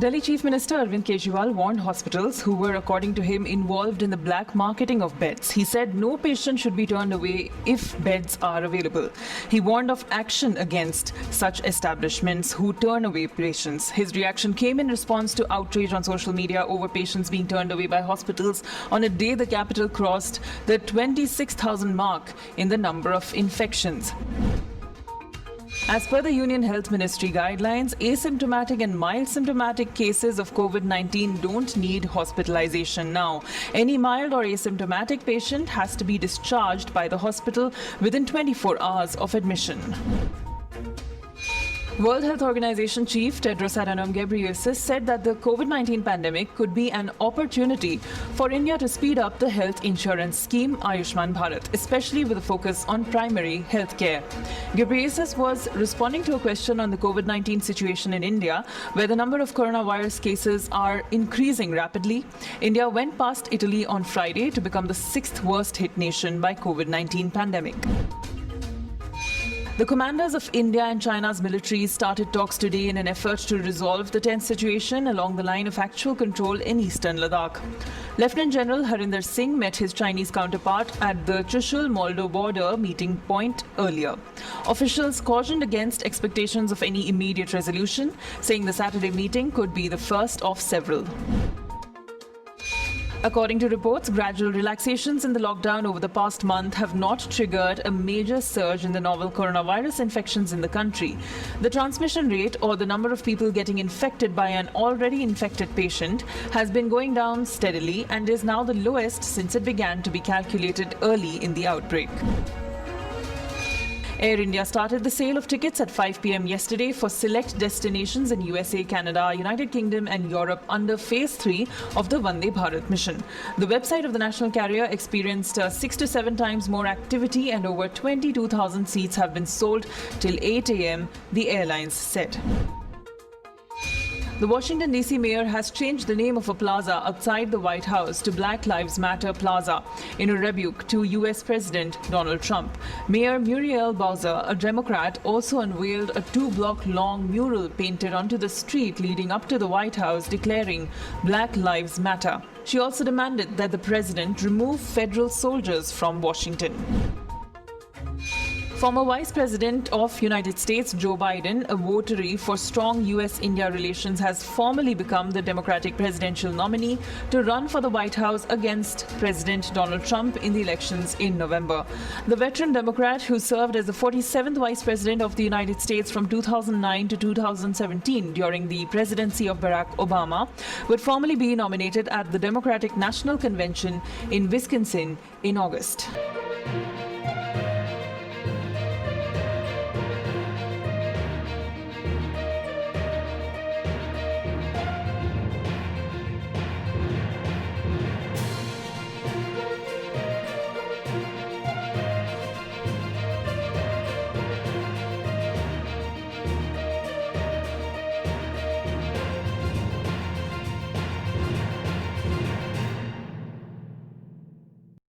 Delhi Chief Minister Arvind Kejriwal warned hospitals who were, according to him, involved in the black marketing of beds. He said no patient should be turned away if beds are available. He warned of action against such establishments who turn away patients. His reaction came in response to outrage on social media over patients being turned away by hospitals on a day the capital crossed the 26,000 mark in the number of infections. As per the Union Health Ministry guidelines, asymptomatic and mild symptomatic cases of COVID-19 don't need hospitalization now. Any mild or asymptomatic patient has to be discharged by the hospital within 24 hours of admission. World Health Organization Chief Tedros Adhanom Ghebreyesus said that the COVID-19 pandemic could be an opportunity for India to speed up the health insurance scheme Ayushman Bharat, especially with a focus on primary health care. Ghebreyesus was responding to a question on the COVID-19 situation in India, where the number of coronavirus cases are increasing rapidly. India went past Italy on Friday to become the 6th worst hit nation by COVID-19 pandemic. The commanders of India and China's militaries started talks today in an effort to resolve the tense situation along the line of actual control in eastern Ladakh. Lieutenant General Harinder Singh met his Chinese counterpart at the Chushul-Moldo border meeting point earlier. Officials cautioned against expectations of any immediate resolution, saying the Saturday meeting could be the first of several. According to reports, gradual relaxations in the lockdown over the past month have not triggered a major surge in the novel coronavirus infections in the country. The transmission rate, or the number of people getting infected by an already infected patient, has been going down steadily and is now the lowest since it began to be calculated early in the outbreak. Air India started the sale of tickets at 5 p.m. yesterday for select destinations in USA, Canada, United Kingdom and Europe under Phase 3 of the Vande Bharat mission. The website of the national carrier experienced 6 to 7 times more activity and over 22,000 seats have been sold till 8 a.m., the airlines said. The Washington, D.C. mayor has changed the name of a plaza outside the White House to Black Lives Matter Plaza in a rebuke to U.S. President Donald Trump. Mayor Muriel Bowser, a Democrat, also unveiled a 2-block-long mural painted onto the street leading up to the White House declaring Black Lives Matter. She also demanded that the president remove federal soldiers from Washington. Former Vice President of United States Joe Biden, a votary for strong U.S.-India relations, has formally become the Democratic presidential nominee to run for the White House against President Donald Trump in the elections in November. The veteran Democrat, who served as the 47th Vice President of the United States from 2009 to 2017 during the presidency of Barack Obama, would formally be nominated at the Democratic National Convention in Wisconsin in August.